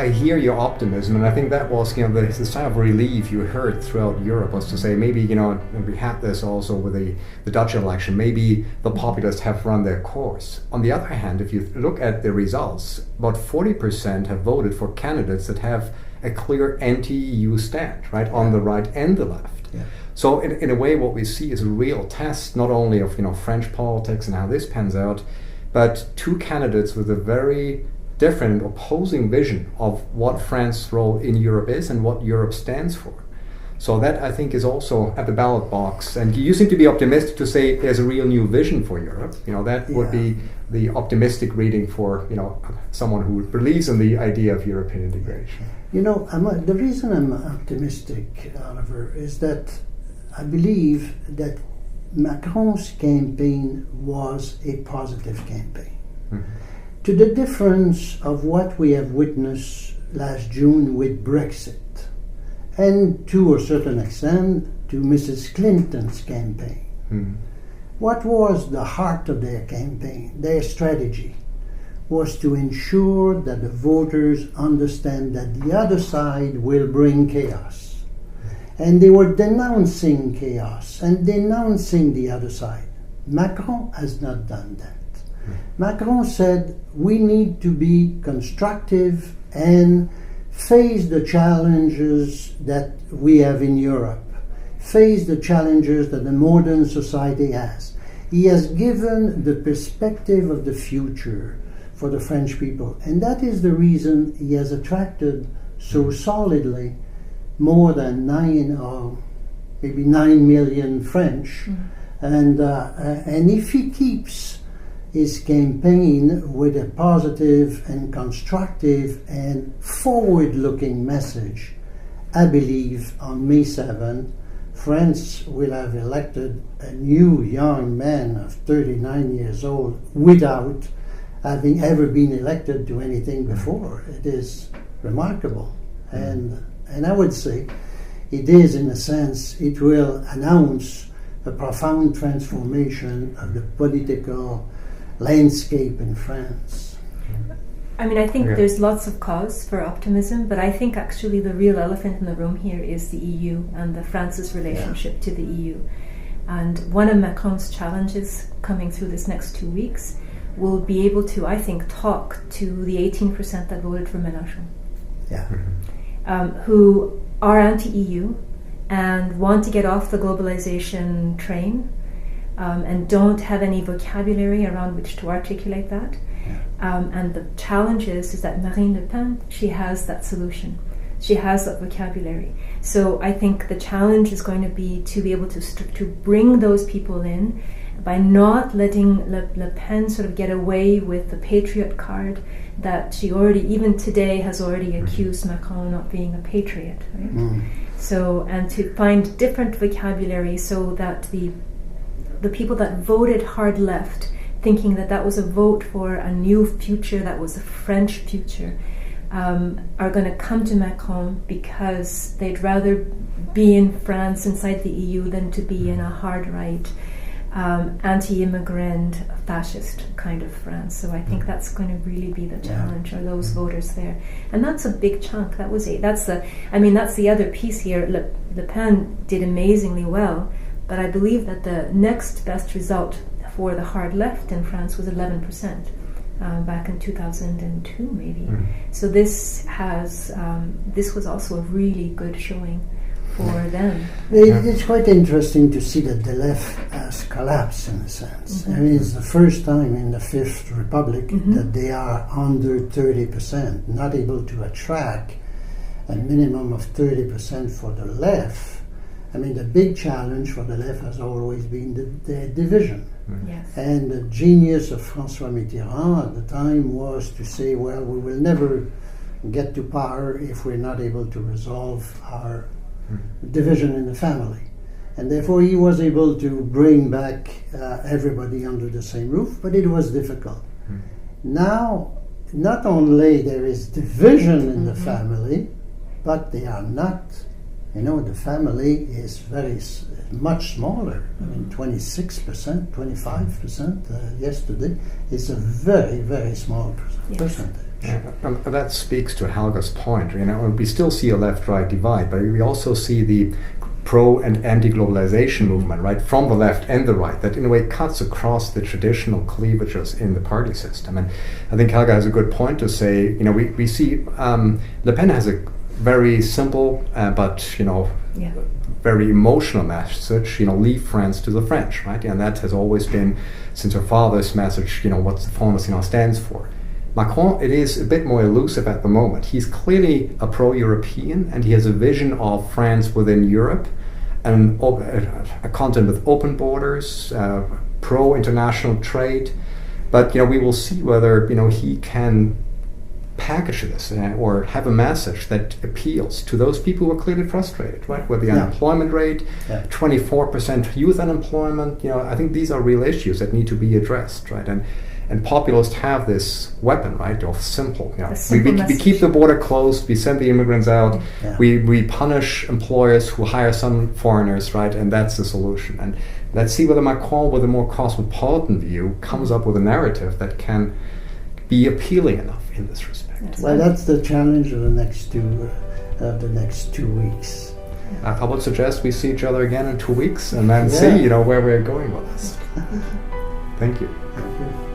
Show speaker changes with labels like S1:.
S1: I hear your optimism, and I think that was, the sign of relief you heard throughout Europe was to say maybe, and we had this also with the Dutch election, maybe the populists have run their course. On the other hand, if you look at the results, about 40% have voted for candidates that have a clear anti-EU stand, right, on the right and the left.
S2: Yeah.
S1: So in a way, what we see is a real test, not only of French politics and how this pans out, but two candidates with a very different opposing vision of what France's role in Europe is and what Europe stands for. So that, I think, is also at the ballot box. And you seem to be optimistic to say there's a real new vision for Europe. That would be the optimistic reading for someone who believes in the idea of European integration.
S2: The reason I'm optimistic, Oliver, is that I believe that Macron's campaign was a positive campaign. Mm-hmm. To the difference of what we have witnessed last June with Brexit, and to a certain extent to Mrs. Clinton's campaign. Mm-hmm. What was the heart of their campaign, their strategy, was to ensure that the voters understand that the other side will bring chaos. And they were denouncing chaos and denouncing the other side. Macron has not done that. Macron said we need to be constructive and face the challenges that we have in Europe, face the challenges that the modern society has. He has given the perspective of the future for the French people, and that is the reason he has attracted so solidly more than 9 million French. And if he keeps his campaign with a positive and constructive and forward-looking message, I believe on May 7th, France will have elected a new young man of 39 years old without having ever been elected to anything before. It is remarkable. And I would say it is, in a sense, it will announce a profound transformation of the political landscape in France.
S3: I think there's lots of cause for optimism, but I think actually the real elephant in the room here is the EU and France's relationship to the EU. And one of Macron's challenges coming through this next 2 weeks will be able to, I think, talk to the 18% that voted for Mélenchon, who are anti-EU and want to get off the globalization train, and don't have any vocabulary around which to articulate that. And the challenge is that Marine Le Pen, she has that solution. She has that vocabulary. So I think the challenge is going to be to be able to bring those people in by not letting Le Pen sort of get away with the patriot card that she already, even today, has already accused Macron of not being a patriot. Right? So, and to find different vocabulary so that the people that voted hard left, thinking that was a vote for a new future, that was a French future, are going to come to Macron because they'd rather be in France inside the EU than to be in a hard right, anti-immigrant, fascist kind of France. So I think that's going to really be the challenge, are those voters there, and that's a big chunk. That's the other piece here. Le Pen did amazingly well, but I believe that the next best result for the hard left in France was 11%. Back in 2002, maybe. So this was also a really good showing for them.
S2: It's quite interesting to see that the left has collapsed in a sense. It's the first time in the Fifth Republic that they are under 30%, not able to attract a minimum of 30% for the left. The big challenge for the left has always been the division.
S3: Yes.
S2: And the genius of François Mitterrand at the time was to say, well, we will never get to power if we're not able to resolve our division in the family. And therefore he was able to bring back everybody under the same roof, but it was difficult. Now, not only there is division in the family, but they are not. The family is much smaller. 26%, 25% yesterday. It's a very, very small percentage.
S1: That speaks to Helga's point. We still see a left-right divide, but we also see the pro and anti-globalization movement, right, from the left and the right, that in a way cuts across the traditional cleavages in the party system. And I think Helga has a good point to say, we see Le Pen has a very simple but very emotional message, leave France to the French, right? And that has always been, since her father's message, what the Front National stands for. Macron, it is a bit more elusive at the moment. He's clearly a pro-European, and he has a vision of France within Europe, and a continent with open borders, pro-international trade. But we will see whether he can package this or have a message that appeals to those people who are clearly frustrated, right? With the unemployment rate, 24% youth unemployment. I think these are real issues that need to be addressed, right? And populists have this weapon, right, of simple. We keep the border closed, we send the immigrants out, we punish employers who hire some foreigners, right, and that's the solution. And let's see whether Macron, with a more cosmopolitan view, comes up with a narrative that can be appealing enough in this respect.
S2: Well, that's the challenge of the next 2 weeks.
S1: I would suggest we see each other again in 2 weeks and then see, where we're going with this. Thank you.
S2: Thank you.